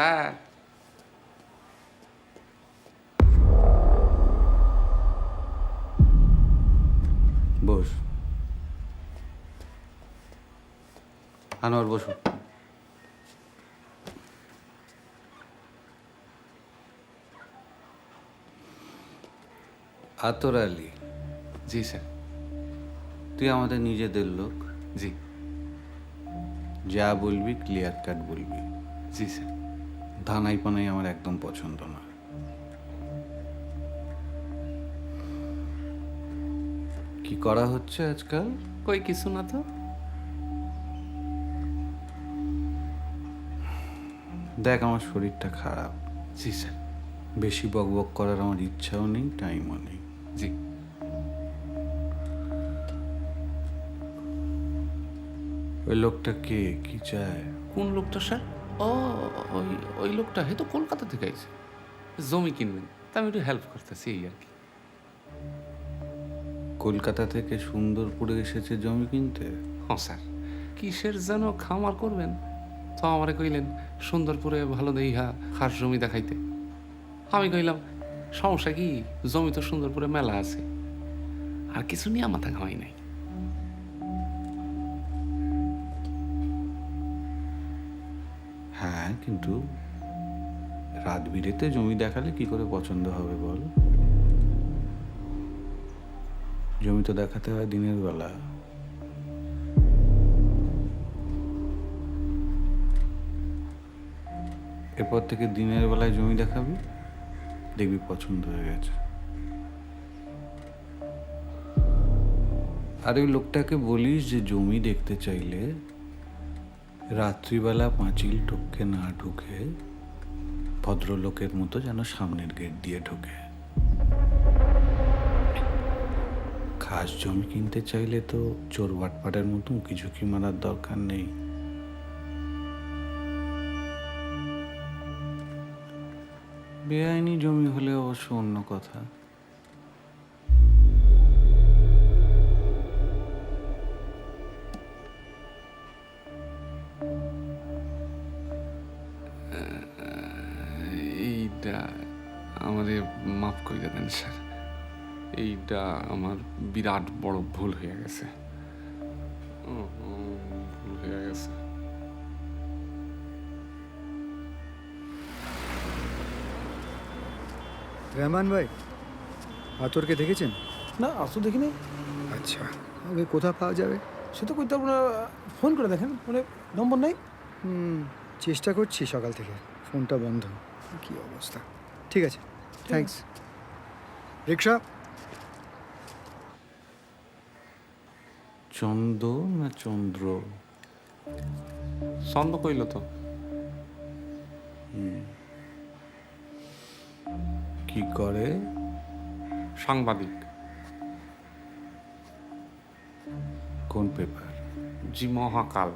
Sir বস। আনোয়ার বসো। আতর আলী, জি sir. তুই আমাদের নিজেদের লোক, জি যা বলবি ক্লিয়ার কাট বলবি। জি স্যার। ধানাই পানাই আমার একদম পছন্দ না। কি করা হচ্ছে আজকাল? কই কিছু না তো। দেখ, আমার শরীরটা খারাপ। জি স্যার। বেশি বকবক করার আমার ইচ্ছাও নেই, টাইমও নেই। জি। ওই লোকটা কে, কি চায়? কোন লোকটা স্যার? ও ওই ওই লোকটা হয়তো কলকাতা থেকে আইছে, জমি কিনবেন, তা আমি একটু হেল্প করতেছি এই আর কি। কলকাতা থেকে সুন্দরপুরে এসেছে জমি কিনতে? হ্যাঁ স্যার, কিসের যেন খামার করবেন, তো আমারে কইলেন সুন্দরপুরে ভালো দেইহা খাস জমি দেখাইতে। আমি কইলাম সমস্যা কি, জমি তো সুন্দরপুরে মেলা আছে, আর কিছু নিয়ে মাথা ঘামাই নাই। হ্যাঁ, কিন্তু রাত বিরেতে জমি দেখালে কি করে পছন্দ হবে বল? জমি তো দেখাতে হয় দিনের বেলা। এরপর থেকে দিনের বেলায় জমি দেখাবি, দেখবি পছন্দ হয়ে গেছে। আর ওই লোকটাকে বলিস যে জমি দেখতে চাইলে রাত্রিবেলা পাঁচিল টপকে না ঢুকে ভদ্রলোকের মতো যেন সামনের গেট দিয়ে ঢোকে। খাস জমি কিনতে চাইলে তো চোর বাটপাটের মতো উঁকি ঝুঁকি মারার দরকার নেই। বেআইনি জমি হলে অবশ্য অন্য কথা। এইটা আমারে মাফ করে দেবেন স্যার, এইটা আমার বিরাট বড় ভুল হয়ে গেছে। ভুল হয়ে গেছে। রহমান ভাই, আতরকে দেখেছেন? না, আজ তো দেখিনি। আচ্ছা, ওকে কোথা পাওয়া যাবে? সে তো করতে আপনারা ফোন করে দেখেন, মানে নম্বর নেই। চেষ্টা করছি সকাল থেকে, ফোনটা বন্ধ। কি অবস্থা! ঠিক আছে, থ্যাঙ্কস। রিক্সা। চন্দ না চন্দ্র? ছন্দ কইল তো। কি করে? সাংবাদিক। কোন পেপার? জি মহাকাল।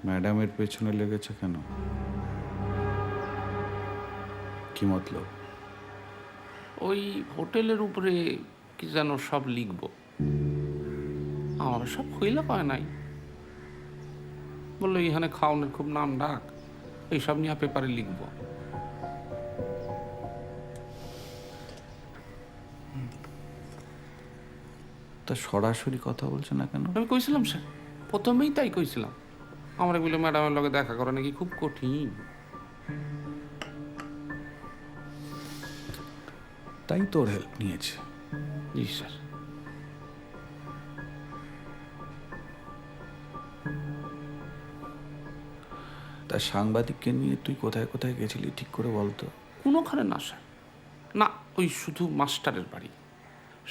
ম্যাডামের পেছনে লেগেছে কেন? কি মতলব? ওই হোটেলের উপরে কি যেন সব লিখব, আমার সব হইলে কয় নাই। বললো এখানে খাওয়ানোর খুব নাম ডাক, এইসব নিয়ে পেপারে লিখব। তা সরাসরি কথা বলছে না কেন? আমি কইছিলাম স্যার, প্রথমেই তাই কইছিলাম। আমরা বলে ম্যাডামের লগে দেখা করা নাকি খুব কঠিন। তাই তোর হেল্প নিয়েছে। জি স্যার। তা সাংবাদিককে নিয়ে তুই কোথায় কোথায় গেছিলি ঠিক করে বলতো? কোনোখানে না স্যার, না ওই শুধু মাস্টারের বাড়ি,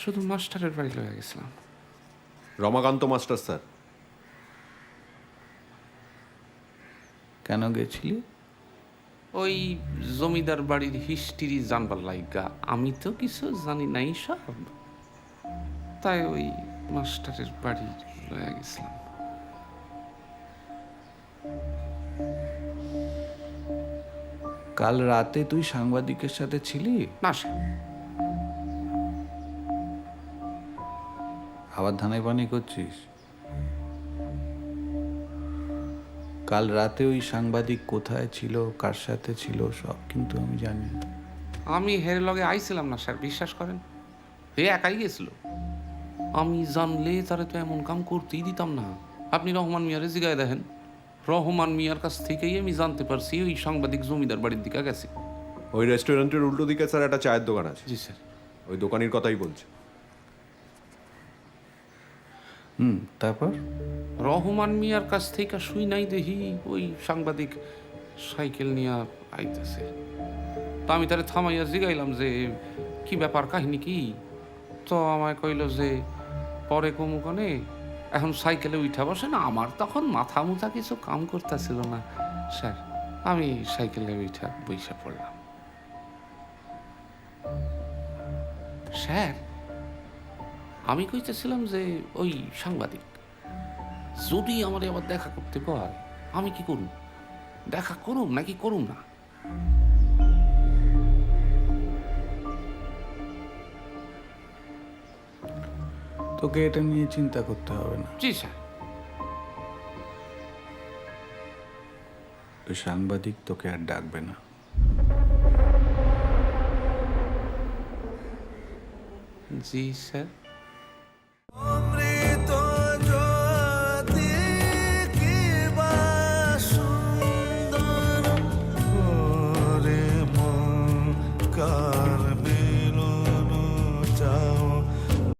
শুধু মাস্টারের বাড়ি লয়ে গেছিলাম। Ramakanta master sir. কেন গেছিলি? ওই জমিদার বাড়ির হিস্ট্রি জানবার লাইগা, আমি তো কিছু জানি নাই সব, তাই ওই মাস্টারের বাড়ি লয়ে গেছিলাম। কাল রাতে তুই সাংবাদিকের সাথে ছিলি? না স্যার। আবার ধানাই পানি করছিস? কাল রাতে ওই সাংবাদিক কোথায় ছিল, কার সাথে ছিল, সব কিন্তু আমি জানি। আমি হের লগে আইছিলাম না স্যার, বিশ্বাস করেন। হে একাই গেছিল। আমি জানলে তারে তো এমন কাম করতেই দিতাম না। আপনি রহমান মিয়ারে জিগায় দেখেন, রহমান মিয়ার কাছ থেকেই আমি জানতে পারছি ওই সাংবাদিক জমিদার বাড়ির দিকে গেছে। ওই রেস্টুরেন্টের উল্টো দিকে স্যার একটা চায়ের দোকান আছে, জি স্যার। ওই দোকানির কথাই বলছে। তারপর রহমান মিয়ার কাছ থেকে শুই নাই দেখি ওই সাংবাদিক সাইকেল নিয়ে আইতেছে। তা আমি তারে থামাইয়া জিগাইলাম যে কি ব্যাপার, কাহিনী কি? তো আমায় কইল যে পরে কমুকনে, এখন সাইকেলে উঠা বসে না। আমার তখন মাথা মুথা কিছু কাম করতেছিল না স্যার, আমি সাইকেলে উঠা বইসা পড়লাম। স্যার আমি কইতেছিলাম যে ওই সাংবাদিক যদি আমার আবার দেখা করতে পায় আমি কি করুম? দেখা করুম নাকি করুম না? তোকে এটা নিয়ে চিন্তা করতে হবে না। জি স্যার। ওই সাংবাদিক তোকে আর ডাকবে না। জি স্যার।